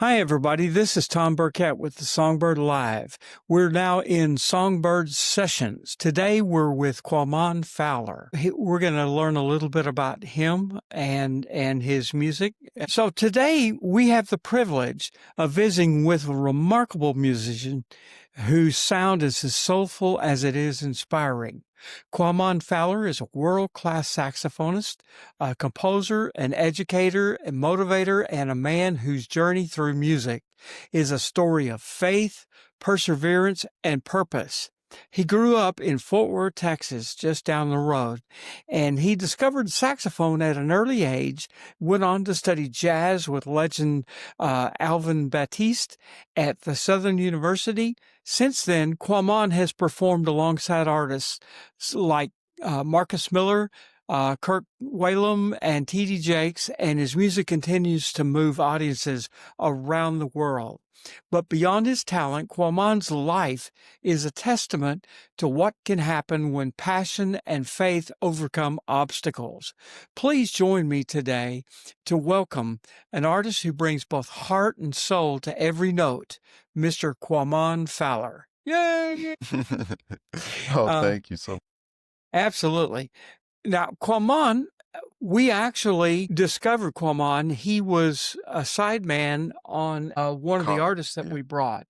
Hi, everybody. This is Tom Burkett with the Songbird Live. We're now in Songbird Sessions. Today, we're with Quanom Fowler. We're going to learn a little bit about him and his music. So today, we have the privilege of visiting with a remarkable musician whose sound is as soulful as it is inspiring. Quanom Fowler is a world-class saxophonist, a composer, an educator, a motivator, and a man whose journey through music is a story of faith, perseverance, and purpose. He grew up in Fort Worth, Texas, just down the road, and he discovered saxophone at an early age, went on to study jazz with legend Alvin Batiste at the Southern University. Since then, Quamon has performed alongside artists like Marcus Miller, Kirk Whalum, and T.D. Jakes, and his music continues to move audiences around the world. But beyond his talent, Quamon's life is a testament to what can happen when passion and faith overcome obstacles. Please join me today to welcome an artist who brings both heart and soul to every note, Mr. Quanom Fowler. Yay! Oh, Uh, thank you so Absolutely. Now, Quamon, we actually discovered Quamon. He was a sideman on one of the much. artists that Yeah. we brought.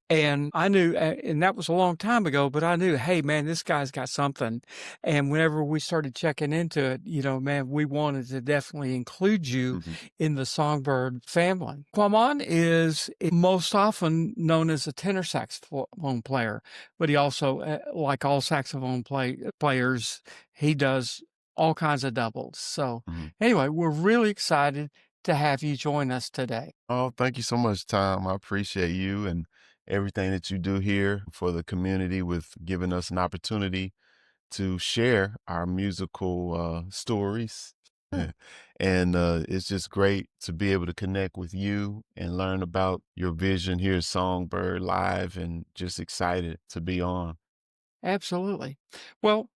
And I knew, and that was a long time ago, but I knew, hey, man, this guy's got something. And whenever we started checking into it, man, we wanted to definitely include you Mhm. in the Songbird family. Quamon is most often known as a tenor saxophone player, but he also, like all saxophone players, he does all kinds of doubles. So Mhm. anyway, we're really excited to have you join us today. Oh, thank you so much, Tom. I appreciate you and everything that you do here for the community with giving us an opportunity to share our musical stories. Hmm. And it's just great to be able to connect with you and learn about your vision here at Songbird Live and just excited to be on. Absolutely. Well,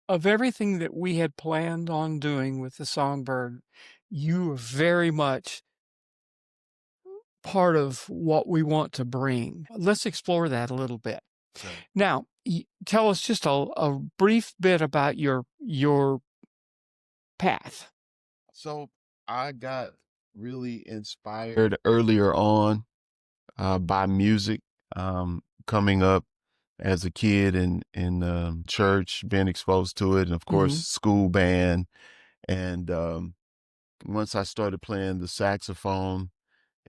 of everything that we had planned on doing with the Songbird, you are very much part of what we want to bring. Let's explore that a little bit. Okay. Now, tell us just a brief bit about your path. So I got really inspired earlier on by music, coming up as a kid in church, being exposed to it, and of course, Hmm. school band. And once I started playing the saxophone,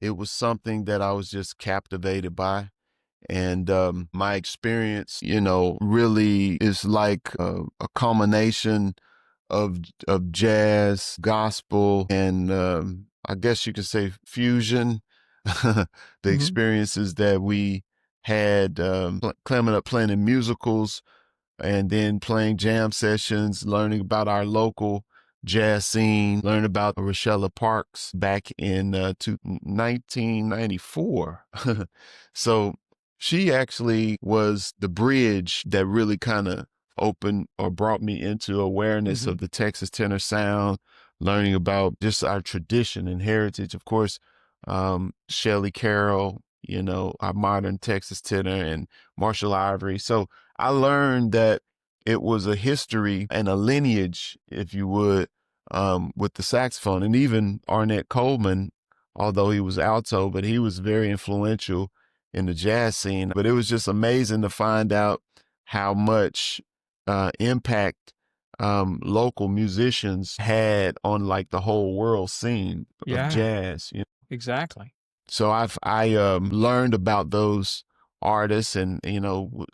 it was something that I was just captivated by. And my experience, really is like a culmination of jazz, gospel, and I guess you could say fusion. The Hmm. experiences that we had climbing up playing in musicals and then playing jam sessions, learning about our local jazz scene, learn about Rochella Parks back in 1994. So she actually was the bridge that really kind of opened or brought me into awareness Hmm. of the Texas tenor sound, learning about just our tradition and heritage. Of course, Shelley Carroll, our modern Texas tenor, and Marshall Ivory. So I learned that it was a history and a lineage, if you would, with the saxophone. And even Arnett Coleman, although he was alto, but he was very influential in the jazz scene. But it was just amazing to find out how much impact local musicians had on like the whole world scene of Yeah, jazz. exactly. So I learned about those artists and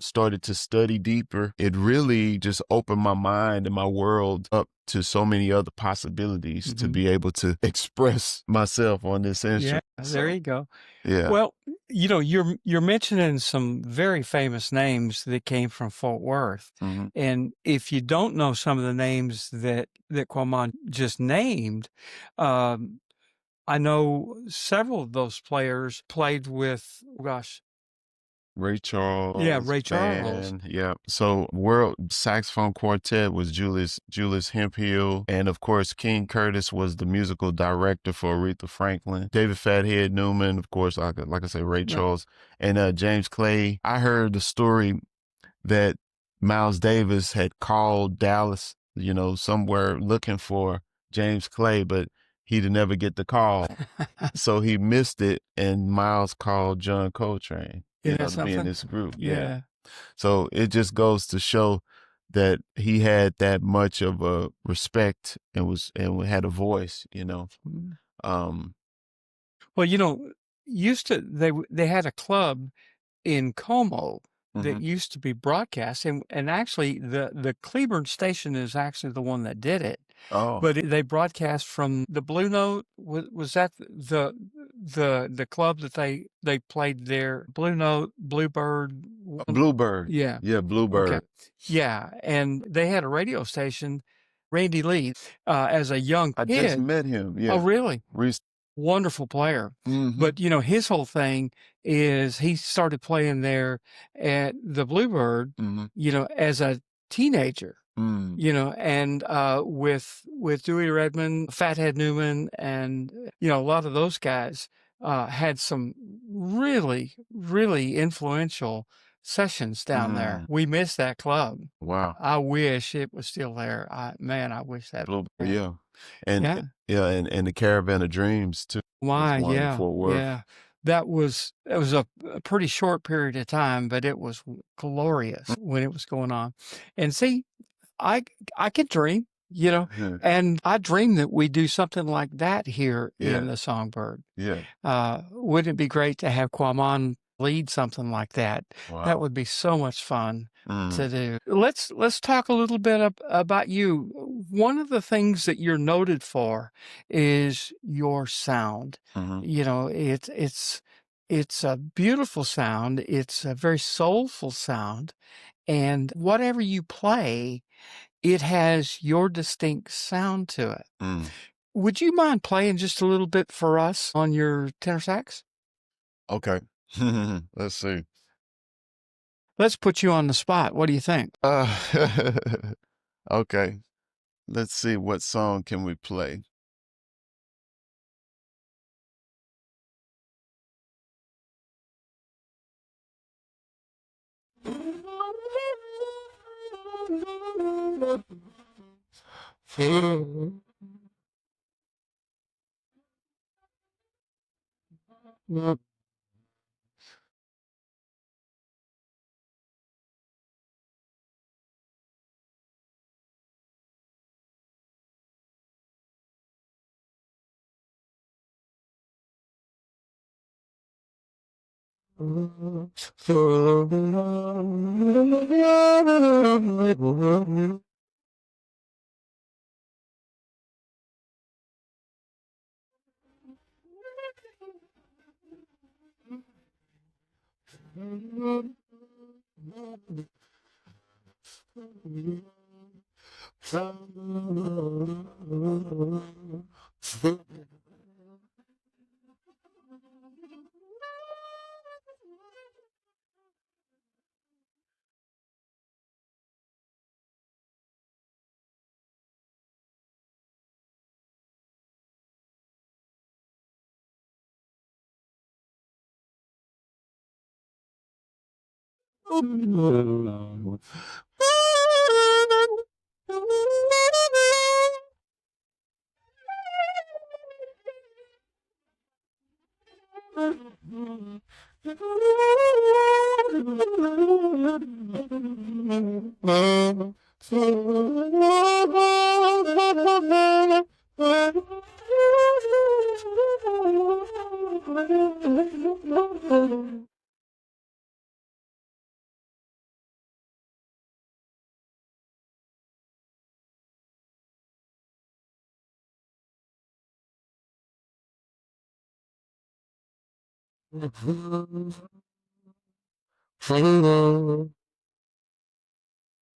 started to study deeper. It really just opened my mind and my world up to so many other possibilities to Hmm. be able to express myself on this Yeah, instrument. there So you go. yeah. Well, you're mentioning some very famous names that came from Fort Worth. Hmm. And if you don't know some of the names that Quamon just named, um, I know several of those players played with, gosh, Ray Yeah, Charles, Ray Charles. man, yeah. So world saxophone quartet was Julius Hemphill, and of course King Curtis was the musical director for Aretha Franklin. David Fathead Newman, of course, like I say, Ray Yeah. Charles, and James Clay. I heard the story that Miles Davis had called Dallas, somewhere looking for James Clay, but he'd never get the call. So he missed it, and Miles called John Coltrane, Isn't that to be in something? this group. Yeah. Yeah. So it just goes to show that he had that much of a respect and had a voice. Mm. Um, Well, used to they had a club in Como that mhm. used to be broadcast, and actually the Cleburne station is actually the one that did it, Oh, but they broadcast from the Blue Note. Was that the club that they played there? Blue Note, Bluebird. Bluebird. Yeah. Yeah, Okay. Bluebird. Yeah, and they had a radio station. Randy Lee, as a young I just kid. met him. Oh, Yeah. really? Reese. Wonderful player. Mm-hmm. But, his whole thing is he started playing there at the Bluebird, Mm-hmm. As a teenager, Mm. and with Dewey Redman, Fathead Newman, and, a lot of those guys had some really, really influential sessions down there. Mm. We missed that club. Wow. I wish it was still there. I wish that. Bluebird. Yeah. Yeah. And Yeah. yeah, and the Caravan of Dreams too was Why, one in yeah, Fort Worth. yeah. That was a pretty short period of time, but it was glorious when it was going on. And see, I I can dream, Mhm. and I dream that we do something like that here in Yeah. the Songbird. Yeah. Wouldn't it be great to have Quamon lead something like that? That Wow. would be so much fun Mm. to do. Let's talk a little bit about you. One of the things that you're noted for is your sound. Mhm. It's a beautiful sound. It's a very soulful sound, and whatever you play, it has your distinct sound to it. Mm. Would you mind playing just a little bit for us on your tenor sax? Okay. Let's see. Let's put you on the spot. What do you think? Okay. Let's see, what song can we play?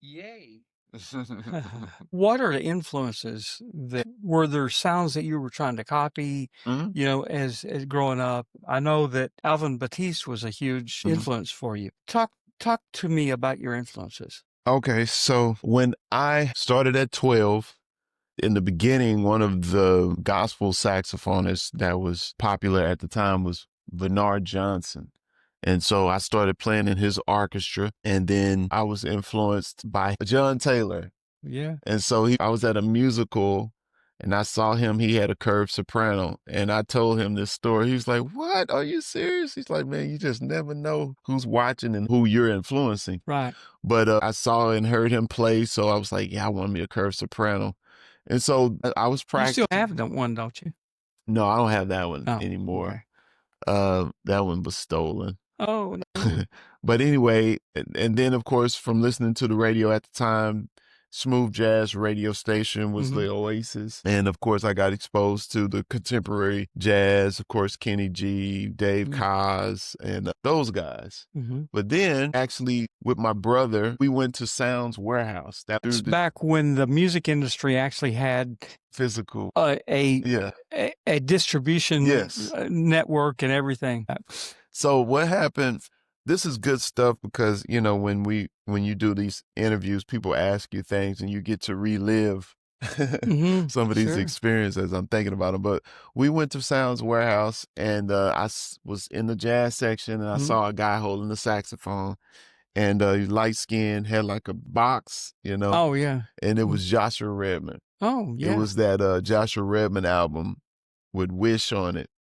Yay. What are the influences that were there sounds that you were trying to copy, Mhm, as growing up? I know that Alvin Batiste was a huge mhm. influence for you. Talk to me about your influences. Okay, so when I started at 12, in the beginning, one of the gospel saxophonists that was popular at the time was Bernard Johnson. And so I started playing in his orchestra, and then I was influenced by John Taylor. Yeah. And so I was at a musical and I saw him, he had a curved soprano. And I told him this story. He was like, "What? Are you serious?" He's like, "Man, you just never know who's watching and who you're influencing." Right. But I saw and heard him play. So I was like, yeah, I want me a curved soprano. And so I was You still practicing. have that one, don't you? No, I don't have that one Oh, anymore. okay. That one was stolen. Oh, no. But anyway, and then of course from listening to the radio at the time, smooth jazz radio station was Mhm. the Oasis. And of course I got exposed to the contemporary jazz, of course Kenny G, Dave Mm. Koz, and those guys. Mhm. But then actually with my brother, we went to Sounds Warehouse. That It's through the back when the music industry actually had physical. a a Yeah. a distribution, Yes. network and everything. So what happened, this is good stuff because, when you do these interviews, people ask you things and you get to relive Mhm. some of these Sure. experiences. I'm thinking about them, but we went to Sounds Warehouse and was in the jazz section and I Mhm. saw a guy holding the saxophone and he's light skinned, had like a box, Oh, yeah. and it Mm. was Joshua Redman. Oh, It yeah. was that Joshua Redman album with Wish on it.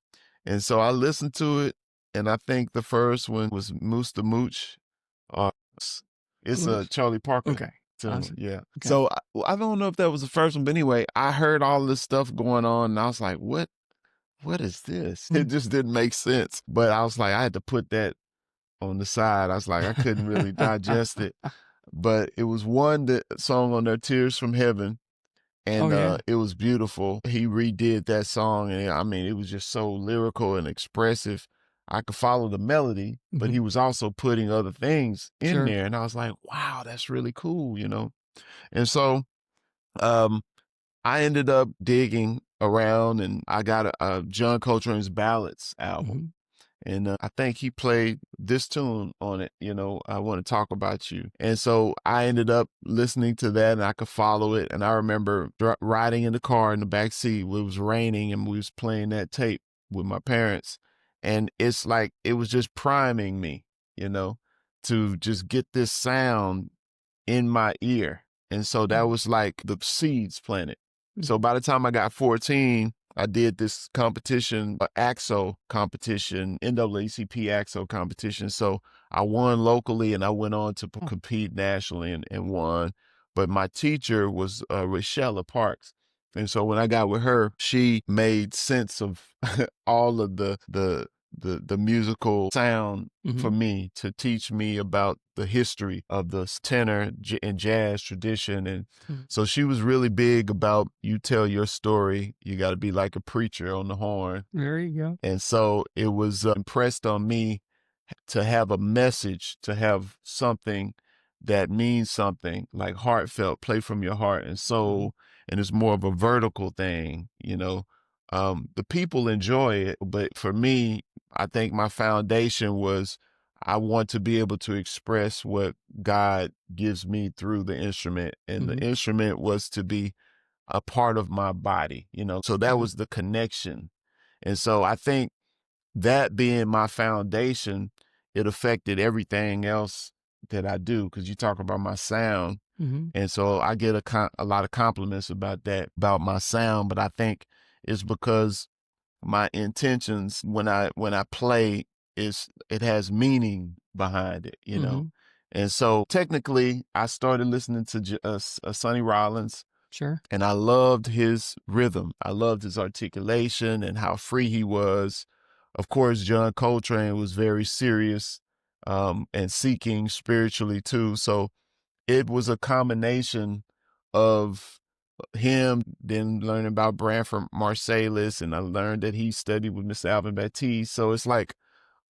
And so I listened to it, and I think the first one was Moose the Mooch. Uh, it's a Oops. Charlie Parker Okay. I tune, see. yeah. Okay. So I don't know if that was the first one, but anyway, I heard all this stuff going on, and I was like, What is this?" It Mm. just didn't make sense. But I was like, I had to put that on the side. I was like, I couldn't really digest it. But it was one that song on there, Tears from Heaven, Oh, and yeah. it was beautiful. He redid that song, and I mean, it was just so lyrical and expressive. I could follow the melody, but Mhm. he was also putting other things in Sure. there, and I was like, "Wow, that's really cool." And so, um, I ended up digging around, and I got a John Coltrane's Ballads album. Mhm. And I think he played this tune on it, I Want to Talk About You. And so I ended up listening to that and I could follow it. And I remember riding in the car in the back seat. It was raining and we was playing that tape with my parents. And it's like, it was just priming me, you know, to just get this sound in my ear. And so that Mm. was like the seeds planted. So Mhm. by the time I got 14, I did this competition, AXO competition, NAACP AXO competition. So I won locally and I went on to Oh. compete nationally and won. But my teacher was Rachella Parks. And so when I got with her, she made sense of all of the musical sound for Mhm. me to teach me about the history of the tenor and jazz tradition. And Mm. so she was really big about you tell your story. You got to be like a preacher on the horn. There you go. And so it was impressed on me to have a message, to have something that means something like heartfelt, play from your heart and Mhm. soul. And it's more of a vertical thing. The people enjoy it, but for me, I think my foundation was I want to be able to express what God gives me through the instrument. And the Mhm. instrument was to be a part of my body. So that Right. was the connection. And so I think that being my foundation, it affected everything else that I do. Cause you talk about my sound. Mhm. And so I get a lot of compliments about that, about my sound. But I think it's because my intentions when I play is it has meaning behind it. Mhm. And so technically I started listening to Sonny Rollins Sure. and I loved his rhythm. I loved his articulation and how free he was. Of course, John Coltrane was very serious and seeking spiritually too. So it was a combination of him, then learning about Branford Marsalis, and I learned that he studied with Mr. Alvin Batiste. So it's like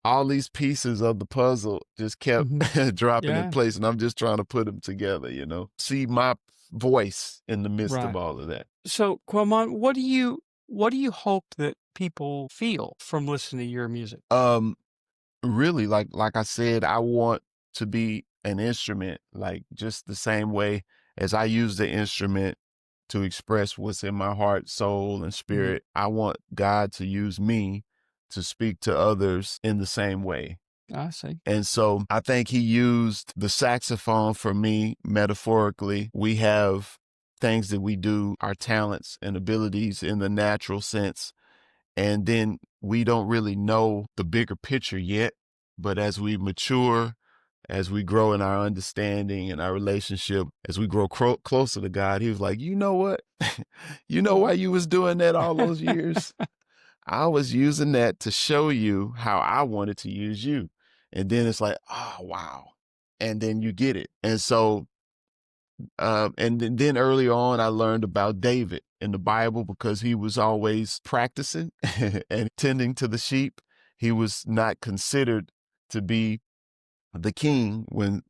all these pieces of the puzzle just kept Mhm. dropping in Yeah. place, and I'm just trying to put them together. See my voice in the midst of Right. all of that. So, Quamon, what do you hope that people feel from listening to your music? Um, Really, like I said, I want to be an instrument, like just the same way as I use the instrument to express what's in my heart, soul, and Mhm. spirit. I want God to use me to speak to others in the same way. I see. And so I think he used the saxophone for me metaphorically. We have things that we do, our talents and abilities in the natural sense. And then we don't really know the bigger picture yet. But as we mature, as we grow in our understanding and our relationship, as we grow closer to God, he was like, you know what? You know why Well, you was doing that all those years? I was using that to show you how I wanted to use you. And then it's like, oh, wow. And then you get it. And so, and then early on, I learned about David in the Bible because he was always practicing and tending to the sheep. He was not considered to be the king when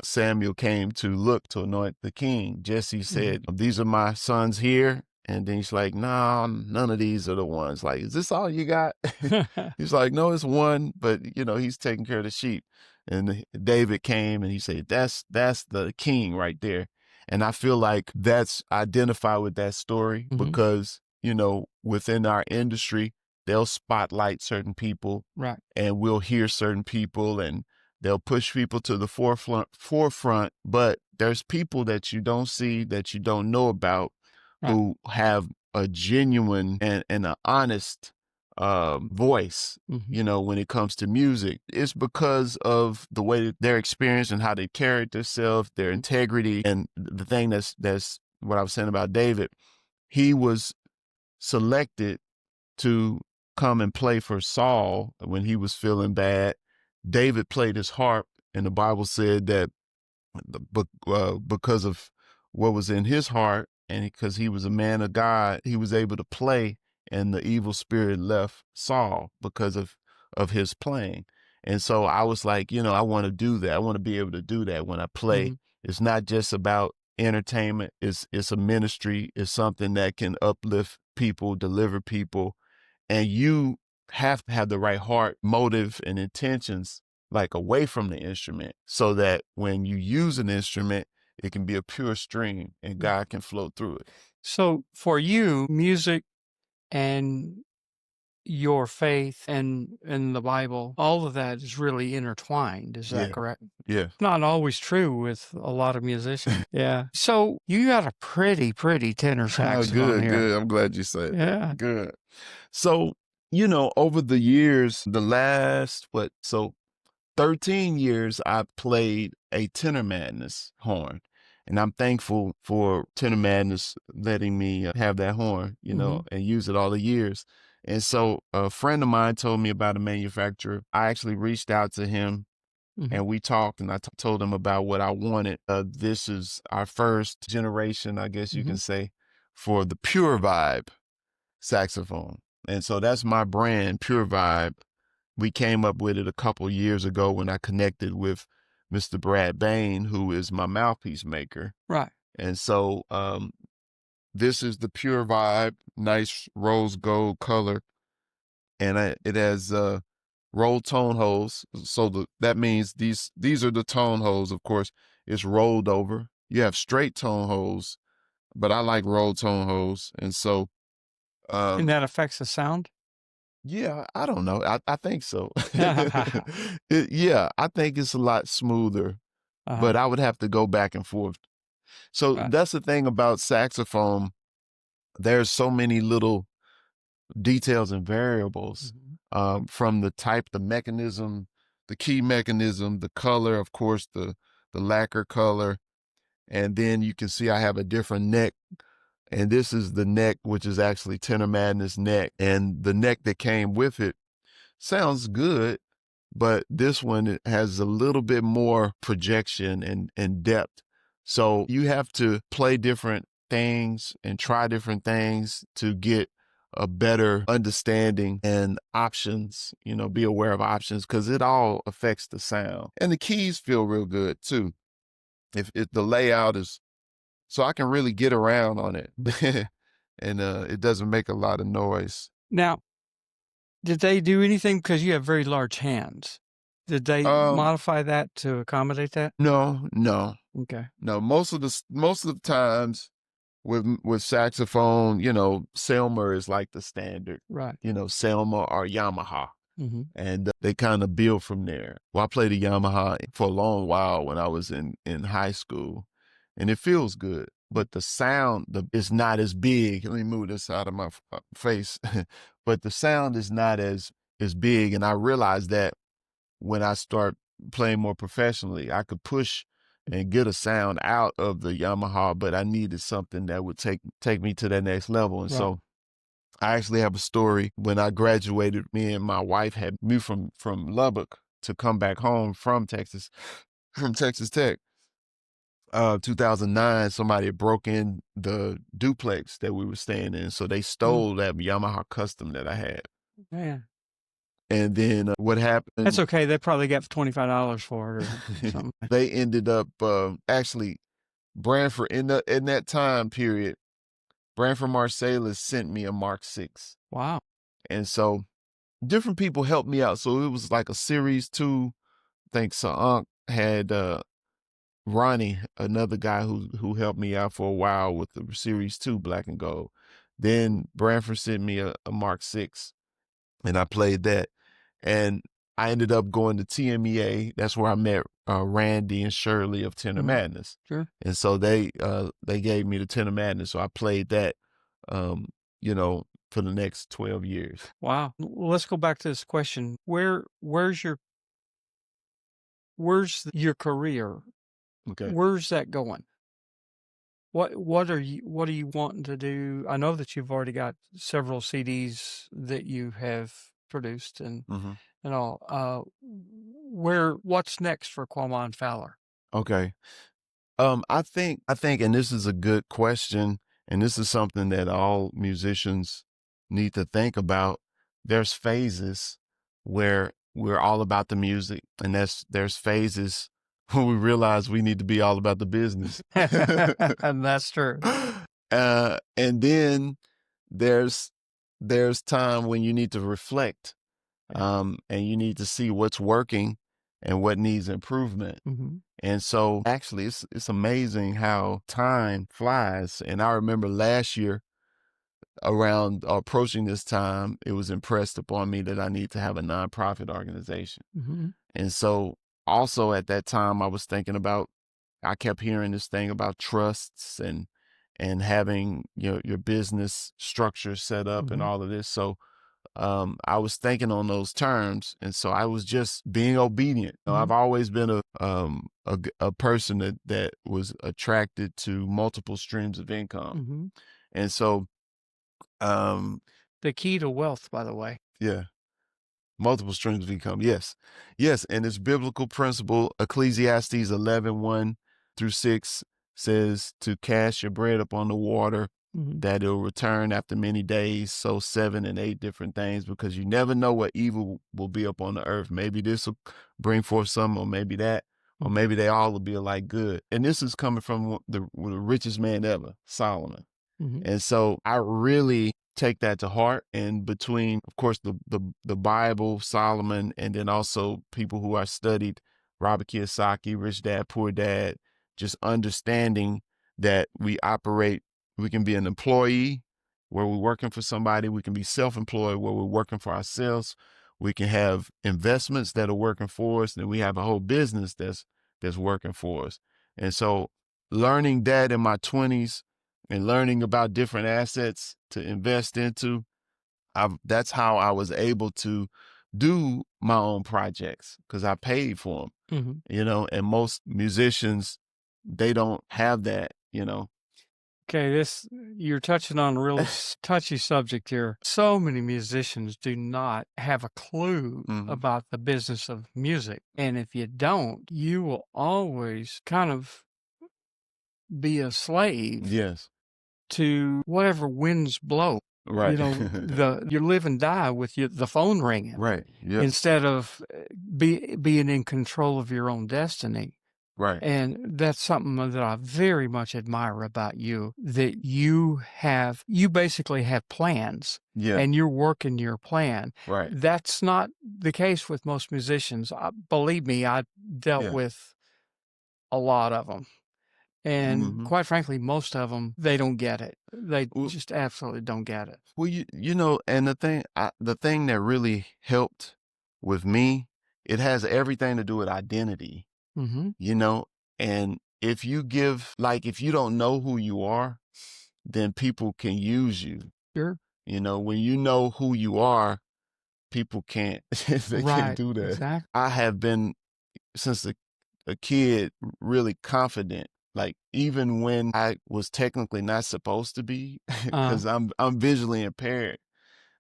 Samuel came to look to anoint the king. Jesse mhm. said, "These are my sons here." And then he's like, "No, none of these are the ones." Like, is this all you got? He's like, "No, it's one, but he's taking care of the sheep." And David came and he said, "That's the king right there." And I feel like that's identify with that story Mhm. because within our industry, they'll spotlight certain people, Right, and we'll hear certain people, and they'll push people to the forefront, but there's people that you don't see, that you don't know about, right. who have a genuine and an honest voice, Mhm. when it comes to music. It's because of the way that their experience and how they carried themselves, their Mm. integrity. And the thing that's what I was saying about David, he was selected to come and play for Saul when he was feeling bad. David played his harp, and the Bible said that because of what was in his heart, and because he was a man of God, he was able to play, and the evil spirit left Saul because of his playing. And so I was like, I want to do that. I want to be able to do that when I play. Mhm. It's not just about entertainment. It's a ministry. It's something that can uplift people, deliver people, and you have to have the right heart, motive, and intentions, like away from the instrument, so that when you use an instrument, it can be a pure stream and Mm. God can flow through it. So, for you, music and your faith and the Bible, all of that is really intertwined. Is that Yeah. correct? Yeah. Not always true with a lot of musicians. Yeah. So you got a pretty tenor Oh, saxophone good, here. good. I'm glad you said that. Yeah. Good. So, over the years, the last, 13 years, I played a Tenor Madness horn. And I'm thankful for Tenor Madness letting me have that horn, Mhm. and use it all the years. And so a friend of mine told me about a manufacturer. I actually reached out to him Mhm. and we talked, and I told him about what I wanted. This is our first generation, I guess you can Mhm. say, for the Pure Vibe saxophone. And so that's my brand, Pure Vibe. We came up with it a couple years ago when I connected with Mr. Brad Bain, who is my mouthpiece maker. Right. And so this is the Pure Vibe, nice rose gold color, and it has rolled tone holes. So that means these are the tone holes. Of course, it's rolled over. You have straight tone holes, but I like rolled tone holes, and so And um, that affects the sound? yeah, I don't know. I think so. Uh-huh. Yeah, I think it's a lot smoother, but I would have to go back and forth. So Right. that's the thing about saxophone. There's so many little details and variables, Mhm. from the type, the mechanism, the key mechanism, the color, of course, the lacquer color. And then you can see I have a different neck. And this is the neck, which is actually Tenor Madness neck. And the neck that came with it sounds good, but this one it has a little bit more projection and depth. So you have to play different things and try different things to get a better understanding and options, be aware of options because it all affects the sound. And the keys feel real good too. If the layout is so I can really get around on it. And it doesn't make a lot of noise. Now, did they do anything because you have very large hands? Did they Um, modify that to accommodate that? no, no, Okay. no. Most of the times with saxophone, Selmer is like the standard, Right. Selmer or Yamaha. Mhm. And they kind of build from there. Well, I played the Yamaha for a long while when I was in high school, and it feels good. But the sound is not as big. Let me move this out of my face. But the sound is not as big, and I realized that when I start playing more professionally, I could push and get a sound out of the Yamaha, but I needed something that would take me to that next level. And Right. so I actually have a story. When I graduated, me and my wife had moved from Lubbock to come back home from Texas, from Texas Tech. 2009, somebody had broke in the duplex that we were staying in, so they stole that Yamaha Custom that I had. Man. And then what happened? That's okay. They probably got $25 for it or something. They ended up actually Branford in that time period. Branford Marsalis sent me a Mark VI, Wow. and so different people helped me out. So it was like a series two. I think Sa'unk had Ronnie, another guy who helped me out for a while with the series two black and gold. Then Branford sent me a Mark VI, and I played that. And I ended up going to TMEA. That's where I met Randy and Shirley of Tenor Madness. Sure. And so they gave me the Tenor Madness. So I played that, for the next 12 years. Wow. Well, let's go back to this question. Where's your career? Okay. Where's that going? What are you wanting to do? I know that you've already got several CDs that you have produced and all. What's next for Quanom Fowler? Okay. I think, and this is a good question, and this is something that all musicians need to think about. There's phases where we're all about the music, and there's phases when we realize we need to be all about the business. And that's true. And then there's time when you need to reflect, and you need to see what's working and what needs improvement. And so actually it's amazing how time flies. And I remember last year around approaching this time, it was impressed upon me that I need to have a nonprofit organization. And so also at that time I was thinking about, I kept hearing this thing about trusts and having your business structure set up and all of this. So I was thinking on those terms, and so I was just being obedient. I've always been a person that was attracted to multiple streams of income, and so the key to wealth, by the way. Yeah, multiple streams of income. Yes, yes, and it's biblical principle. Ecclesiastes 11:1-6 says to cast your bread upon the water, that it'll return after many days. So 7 and 8 different things, because you never know what evil will be up on the earth. Maybe this will bring forth some, or maybe that, or maybe they all will be alike good. And this is coming from the richest man ever, Solomon. And so I really take that to heart. And between, of course, the Bible, Solomon, and then also people who I studied, Robert Kiyosaki, Rich Dad, Poor Dad, just understanding that we can be an employee where we're working for somebody. We can be self-employed where we're working for ourselves. We can have investments that are working for us, and we have a whole business that's working for us. And so learning that in my 20s and learning about different assets to invest into, that's how I was able to do my own projects, because I paid for them, and most musicians, they don't have that. Okay, you're touching on a real touchy subject here. So many musicians do not have a clue about the business of music. And if you don't, you will always kind of be a slave Yes. to whatever winds blow. Right. You live and die with the phone ringing. Right. Yeah. Instead of being in control of your own destiny. Right. And that's something that I very much admire about you, that you basically have plans Yeah. and you're working your plan. Right. That's not the case with most musicians. Believe me, I dealt Yeah. with a lot of them. And Hmm. quite frankly, most of them, they don't get it. They Well, just absolutely don't get it. well, you know, and the thing that really helped with me, it has everything to do with identity, Mhm. you know, and if you give, like, if you don't know who you are, then people can use you. Sure. You know, when you know who you are, people can't, they can't Right. do that. Exactly. I have been since a kid really confident. Like even when I was technically not supposed to be, Uh, because I'm visually impaired,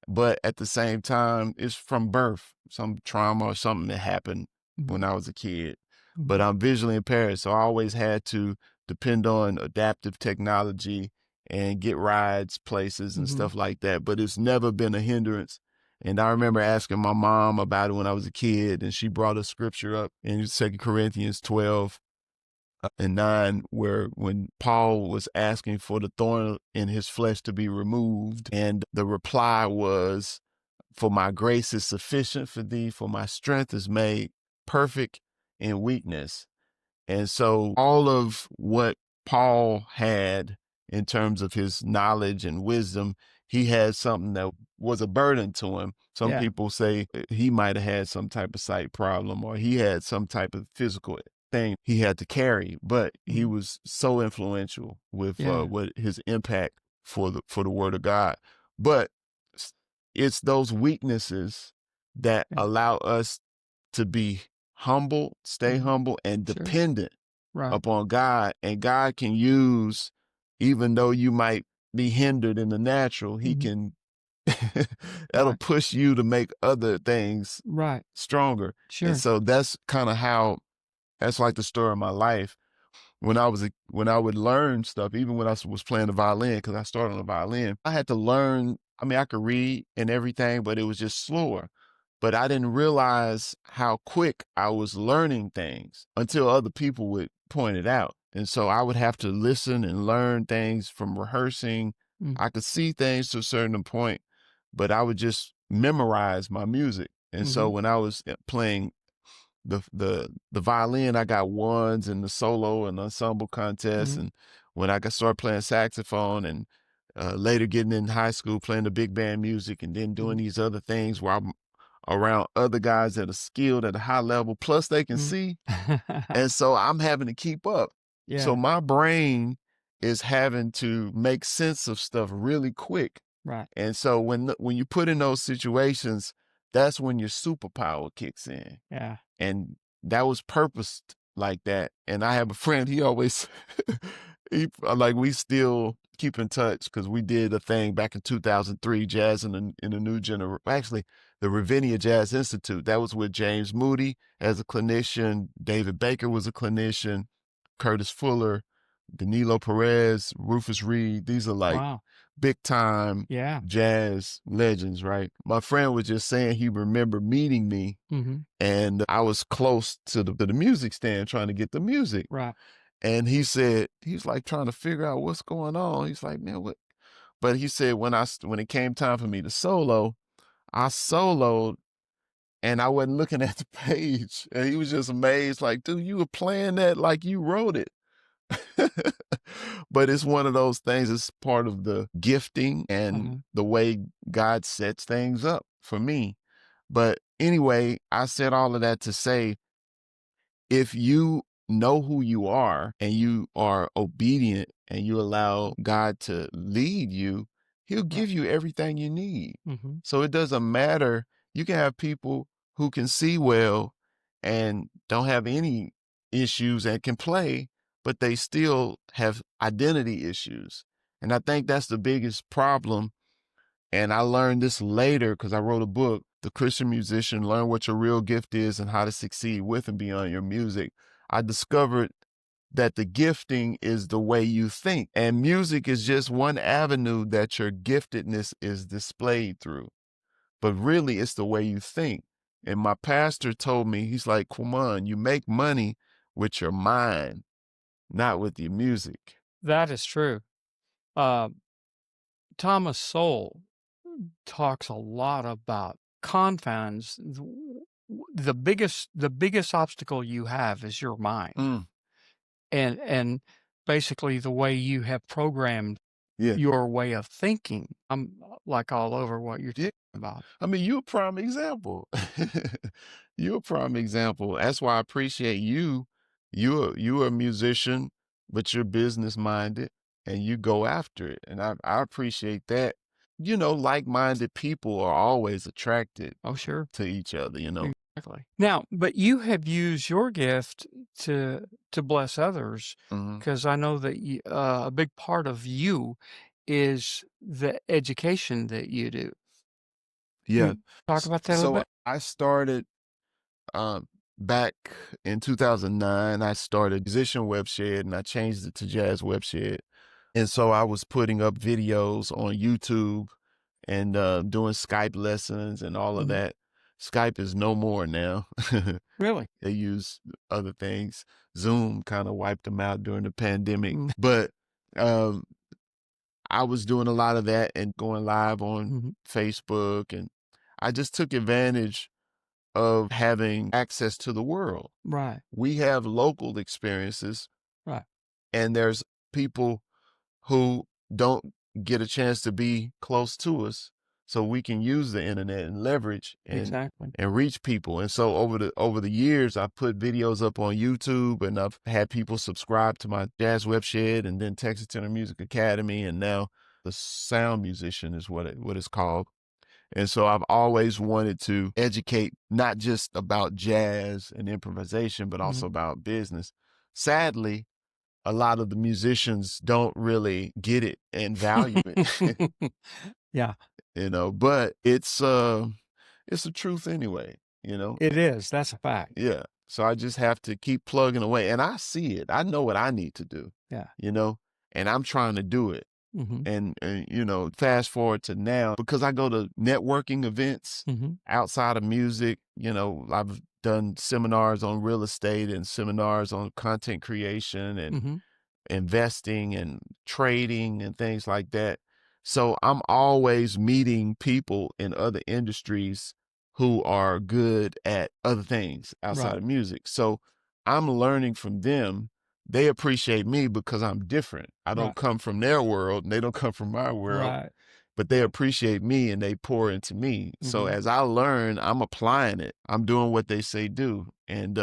but at the same time, it's from birth, some trauma or something that happened when mhm, I was a kid. But mhm, I'm visually impaired, so I always had to depend on adaptive technology and get rides places and mhm, stuff like that. But it's never been a hindrance. And I remember asking my mom about it when I was a kid, and she brought a scripture up in 2 Corinthians 12 and 9, where when Paul was asking for the thorn in his flesh to be removed, and the reply was, "For my grace is sufficient for thee, for my strength is made perfect in weakness." And so all of what Paul had in terms of his knowledge and wisdom, he had something that was a burden to him. Some yeah, people say he might have had some type of sight problem or he had some type of physical thing he had to carry, but he mhm, was so influential with yeah, what his impact for the word of God. But s- it's those weaknesses that yeah, allow us to be humble, stay mhm, humble, and sure, dependent right, upon God. And God can use, even though you might be hindered in the natural, He mhm, can, that'll right, push you to make other things right, stronger. And sure, so that's like the story of my life when I would learn stuff, even when was playing the violin, because I started on the violin, I had to learn. I mean, I could read and everything, but it was just slower. But I didn't realize how quick I was learning things until other people would point it out. And so I would have to listen and learn things from rehearsing. mm, I could see things to a certain point, but I would just memorize my music. And so mhm, when I was playing the violin, I got ones in the solo and ensemble contest. mhm, And when I got started playing saxophone and later getting in high school playing the big band music and then doing mhm, these other things where I'm around other guys that are skilled at a high level, plus they can mhm. see. And so I'm having to keep up. So Yeah, my brain is having to make sense of stuff really quick. right, And so when you put in those situations, that's when your superpower kicks in, yeah, and that was purposed like that. And I have a friend, he always, like we still keep in touch because we did a thing back in 2003, Jazz in the New Generation. Actually, the Ravinia Jazz Institute. That was with James Moody as a clinician. David Baker was a clinician. Curtis Fuller, Danilo Perez, Rufus Reed. These are like wow, big time yeah, jazz legends, right? My friend was just saying he remembered meeting me mhm, and I was close to the music stand trying to get the music. right, And he said, he was like trying to figure out what's going on. He's like, man, what? But he said, when it came time for me to solo, I soloed and I wasn't looking at the page. And he was just amazed, like, dude, you were playing that like you wrote it. But it's one of those things, it's part of the gifting and uh-huh, the way God sets things up for me. But anyway, I said all of that to say, if you know who you are and you are obedient and you allow God to lead you, He'll right, give you everything you need. mhm, So it doesn't matter. You can have people who can see well and don't have any issues and can play, but they still have identity issues. And I think that's the biggest problem, and I learned this later because I wrote a book, The Christian Musician, Learn What Your Real Gift Is and How to Succeed with and Beyond Your Music. I discovered that the gifting is the way you think, and music is just one avenue that your giftedness is displayed through. But really, it's the way you think. And my pastor told me, he's like, Quaman, you make money with your mind, not with your music. That is true. Uh, Thomas Sowell talks a lot about confines. The biggest obstacle you have is your mind, Mm, and basically the way you have programmed yeah. your way of thinking. I'm like all over what you're Yeah. talking about. I mean, you're a prime example. You're a prime example. That's why I appreciate you. You're a musician, but you're business minded and you go after it. And I appreciate that. You know, like-minded people are always attracted Oh, sure. to each other, you know. Exactly. Now, but you have used your gift to bless others, Hmm. because I know that a big part of you is the education that you do. Can Yeah. you talk about that a little So bit? I started back in 2009. I started Musician Webshed and I changed it to Jazz Webshed. And so I was putting up videos on YouTube and doing Skype lessons and all of Mhm. that. Skype is no more now. Really? They use other things. Zoom kind of wiped them out during the pandemic. Mm, But um, I was doing a lot of that and going live on mhm. Facebook. And I just took advantage of having access to the world. Right, We have local experiences, right. and there's people who don't get a chance to be close to us, so we can use the internet and leverage Exactly. and reach people. And so over the years, I put videos up on YouTube, and I've had people subscribe to my Jazz Webshed, and then Texas Tenor Music Academy, and now the Sound Musician is what it's called. And so I've always wanted to educate not just about jazz and improvisation, but Mhm. also about business. Sadly, a lot of the musicians don't really get it and value it, Yeah, but it's the truth anyway, you know? it is. That's a fact. Yeah. So I just have to keep plugging away and I see it. I know what I need to do, Yeah. you know, and I'm trying to do it. Mhm, And fast forward to now because I go to networking events mhm, outside of music. I've done seminars on real estate and seminars on content creation and mhm. investing and trading and things like that. So I'm always meeting people in other industries who are good at other things outside Right, of music. So I'm learning from them. They appreciate me because I'm different. I don't right, come from their world and they don't come from my world, right. but they appreciate me and they pour into me. So Mhm. as I learn, I'm applying it. I'm doing what they say do. And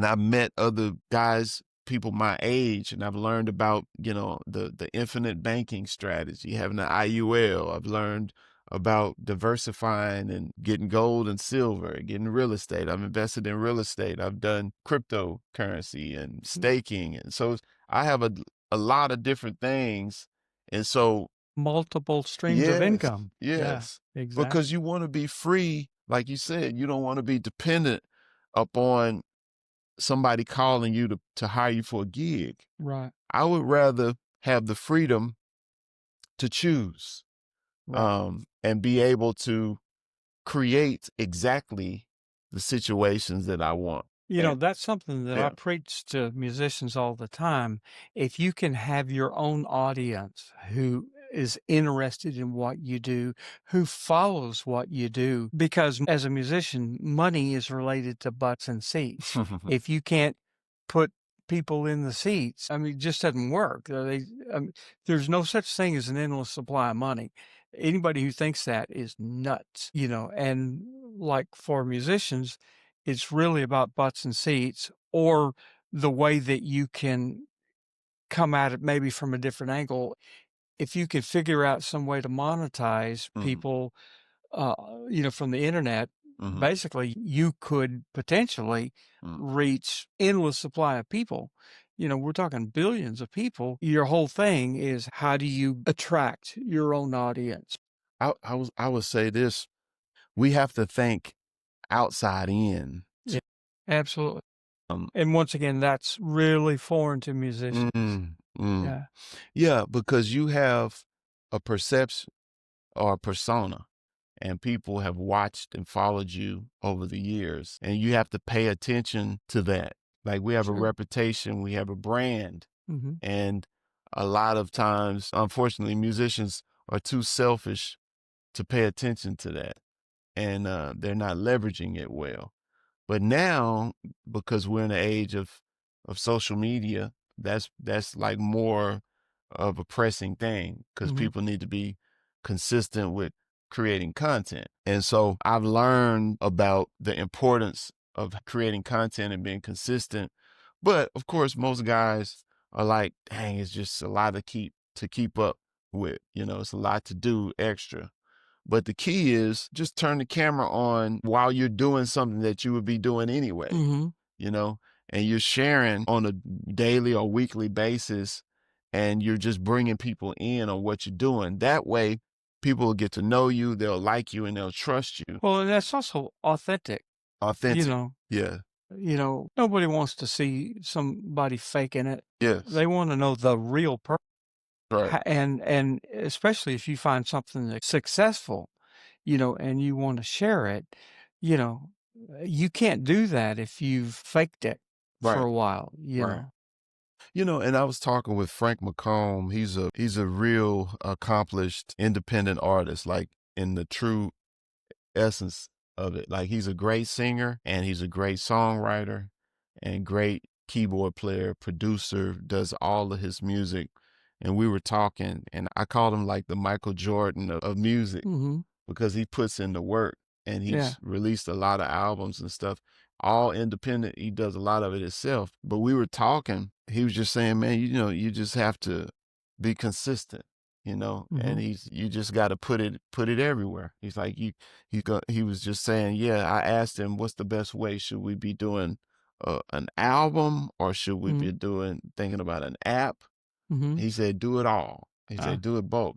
I've met other guys, people my age, and I've learned about, the infinite banking strategy, having an IUL. I've learned about diversifying and getting gold and silver, getting real estate. I've invested in real estate. I've done cryptocurrency and Mm. staking. And so I have a lot of different things. And so, Multiple streams of yes, income. Yeah, yes, because exactly. you want to be free. Like you said, you don't want to be dependent upon somebody calling you to hire you for a gig. Right, I would rather have the freedom to choose, right. and be able to create exactly the situations that I want. And That's something that I yeah. preach to musicians all the time. If you can have your own audience who is interested in what you do, who follows what you do, because as a musician, money is related to butts and seats. If you can't put people in the seats, I mean, it just doesn't work. There's no such thing as an endless supply of money. Anybody who thinks that is nuts. And like for musicians, it's really about butts and seats or the way that you can come at it maybe from a different angle. If you could figure out some way to monetize Mhm, people, uh, from the internet, mhm, basically you could potentially mhm. reach endless supply of people. We're talking billions of people. Your whole thing is how do you attract your own audience? I would say this: we have to think outside in. Yeah, absolutely. Um, And once again, that's really foreign to musicians. mm, mm. Yeah. Yeah, because you have a perception or a persona, and people have watched and followed you over the years, and you have to pay attention to that. Like we have a Sure. reputation, we have a brand, Mhm. and a lot of times, unfortunately, musicians are too selfish to pay attention to that, and they're not leveraging it well. But now, because we're in the age of social media, that's like more of a pressing thing because Mhm. people need to be consistent with creating content. And so I've learned about the importance of creating content and being consistent. But of course, most guys are like, dang, it's just a lot to keep up with. You know, it's a lot to do extra. But the key is just turn the camera on while you're doing something that you would be doing anyway, Mhm. you know, and you're sharing on a daily or weekly basis, and you're just bringing people in on what you're doing. That way, people will get to know you, they'll like you, and they'll trust you. Well, and that's also authentic, you Authentic. know Yeah. nobody wants to see somebody faking it. Yes. They wanna know the real person. Right. And especially if you find something that's successful, and you wanna share it, you can't do that if you've faked it for Right. a while, Right. And I was talking with Frank McComb. He's a real accomplished independent artist, like in the true essence of it. Like he's a great singer and he's a great songwriter and great keyboard player, producer, does all of his music. And we were talking, and I called him like the Michael Jordan of music Mhm. because he puts in the work and Yeah. he's released a lot of albums and stuff, all independent. He does a lot of it himself. But we were talking, he was just saying, man, you just have to be consistent, and Mhm. you just got to put it everywhere. He's like, he was just saying, yeah, I asked him, what's the best way? Should we be doing an album or should we be Mhm. thinking about an app? Mhm. He said, do it all. He Uh, said, do it both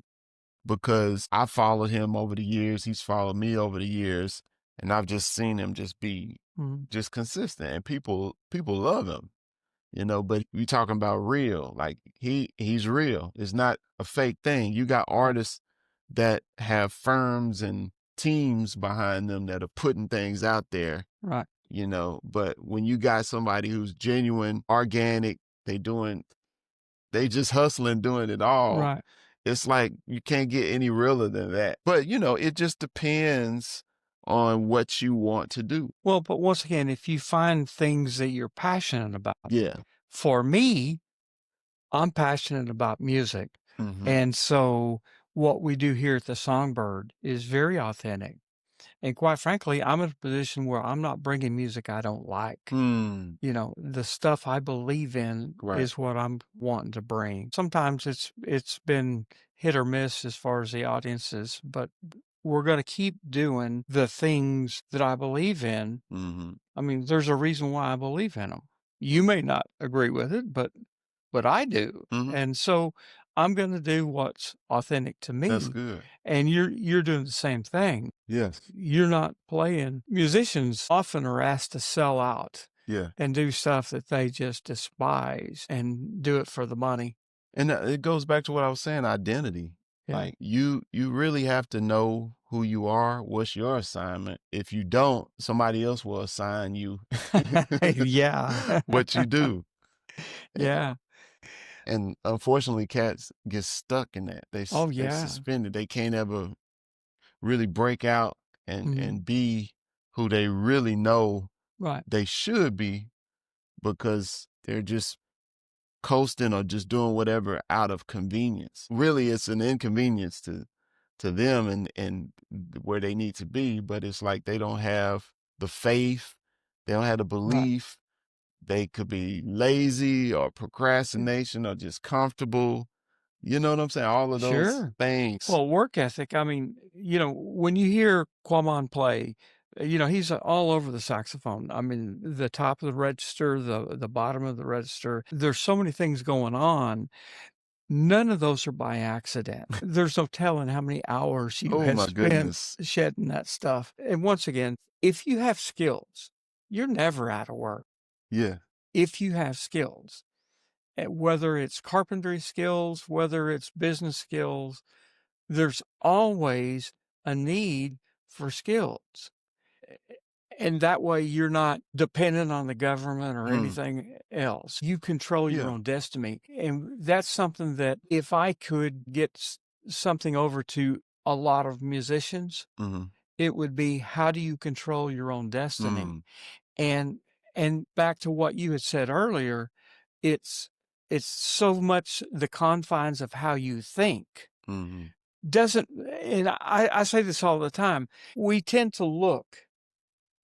because I followed him over the years. He's followed me over the years, and I've just seen him just be mhm. just consistent, and people love him. But we talking about real, like he's real. It's not a fake thing. You got Right. artists that have firms and teams behind them that are putting things out there, Right. but when you got somebody who's genuine, organic, they doing they just hustling, doing it all. Right. It's like you can't get any realer than that. But, it just depends on what you want to do. Well, but once again, if you find things that you're passionate about, Yeah. for me, I'm passionate about music. Mhm. And so what we do here at the Songbird is very authentic. And quite frankly, I'm in a position where I'm not bringing music I don't like. Mm. The stuff I believe in Right. is what I'm wanting to bring. Sometimes it's been hit or miss as far as the audiences, but we're going to keep doing the things that I believe in. Mhm. I mean, there's a reason why I believe in them. You may not agree with it, but I do. Mhm. And so I'm going to do what's authentic to That's me. good. And you're doing the same thing. Yes. You're not playing. Musicians often are asked to sell out Yeah. and do stuff that they just despise and do it for the money. And it goes back to what I was saying, identity. Yeah. Like you really have to know who you are, what's your assignment. If you don't, somebody else will assign you Yeah. what you do. Yeah. And unfortunately, cats get stuck in that. Oh, They yeah. suspended. They can't ever really break out and Mhm. and be who they really know Right. they should be because they're just coasting or just doing whatever out of convenience. Really, it's an inconvenience to them and where they need to be, but it's like they don't have the faith, they don't have the Right. belief. They could be lazy or procrastination or just comfortable. You know what I'm saying? All of those Sure. things. Well, work ethic, I mean, when you hear Quamon play, he's all over the saxophone. I mean, the top of the register, the bottom of the register. There's so many things going on. None of those are by accident. There's no telling how many hours you Oh have my spent goodness. shedding that stuff. And once again, if you have skills, you're never out of work. Yeah. If you have skills, whether it's carpentry skills, whether it's business skills, there's always a need for skills. And that way you're not dependent on the government or Mm. anything else. You control your Yeah. own destiny. And that's something that if I could get something over to a lot of musicians, Mhm. it would be how do you control your own destiny? Mm. And back to what you had said earlier, it's so much the confines of how you think. Mhm. Doesn't and I say this all the time. We tend to look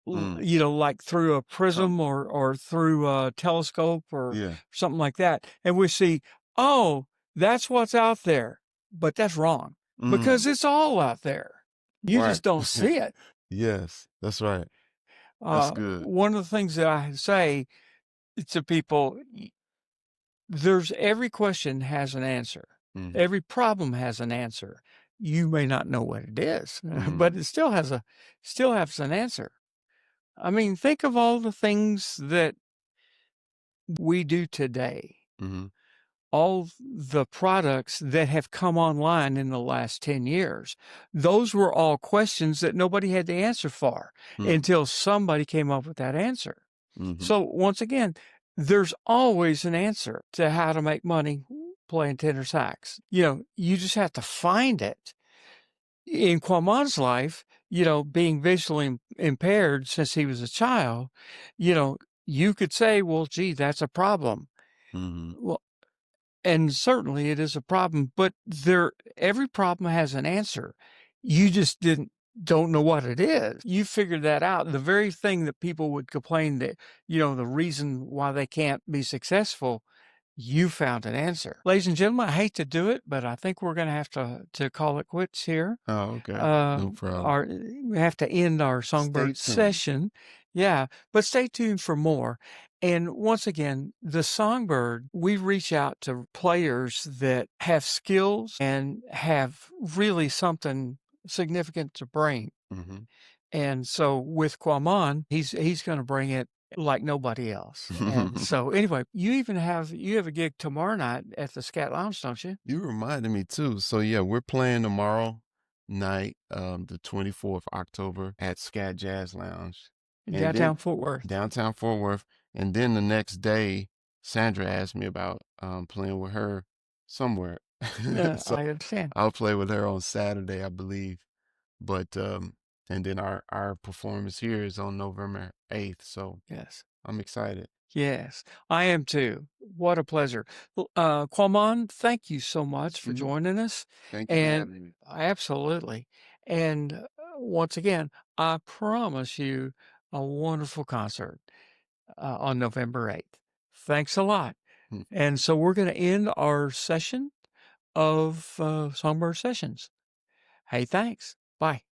Mm. like through a Uh, prism or through a telescope or yeah. something like that, and we see, "Oh, that's what's out there." But that's wrong Mm. because it's all out there. You Right. just don't see it. Yes, that's right. That's good. One of the things that I say to people, there's every question has an answer. Mhm. Every problem has an answer. You may not know what it is, but Mhm. it still has an answer. I mean, think of all the things that we do today, Mhm. all the products that have come online in the last 10 years. Those were all questions that nobody had the answer for Mm. until somebody came up with that answer. Mhm. So once again, there's always an answer to how to make money playing tenor sax. You just have to find it. In Quamon's life, being visually impaired since he was a child, you know, you could say, well, gee, that's a problem. Mhm. Well, and certainly it is a problem, but every problem has an answer. You just don't know what it is. You figured that out. The very thing that people would complain that, the reason why they can't be successful, you found an answer. Ladies and gentlemen, I hate to do it, but I think we're going to have to call it quits here. Oh, okay. No problem. We have to end our Stay songbird tuned. session. Yeah, but stay tuned for more. And once again, the songbird, we reach out to players that have skills and have really something significant to bring. Mhm. And so with Quamon, he's going to bring it like nobody else. And so anyway, you have a gig tomorrow night at the Scat Lounge, don't you? You reminded me too. So yeah, we're playing tomorrow night, the 24th October at Scat Jazz Lounge. And then Downtown Fort Worth. downtown Fort Worth. And then the next day, Sandra asked me about playing with her somewhere. So I understand. I'll play with her on Saturday, I believe. But and then our performance here is on November 8th. So Yes. I'm excited. Yes, I am too. What a pleasure. Well, Quamon, thank you so much for Mhm. joining us. Thank you for And having me. absolutely. And once again, I promise you a wonderful concert on November 8th. Thanks a lot. And so we're going to end our session of Songbird Sessions. Hey, thanks. Bye.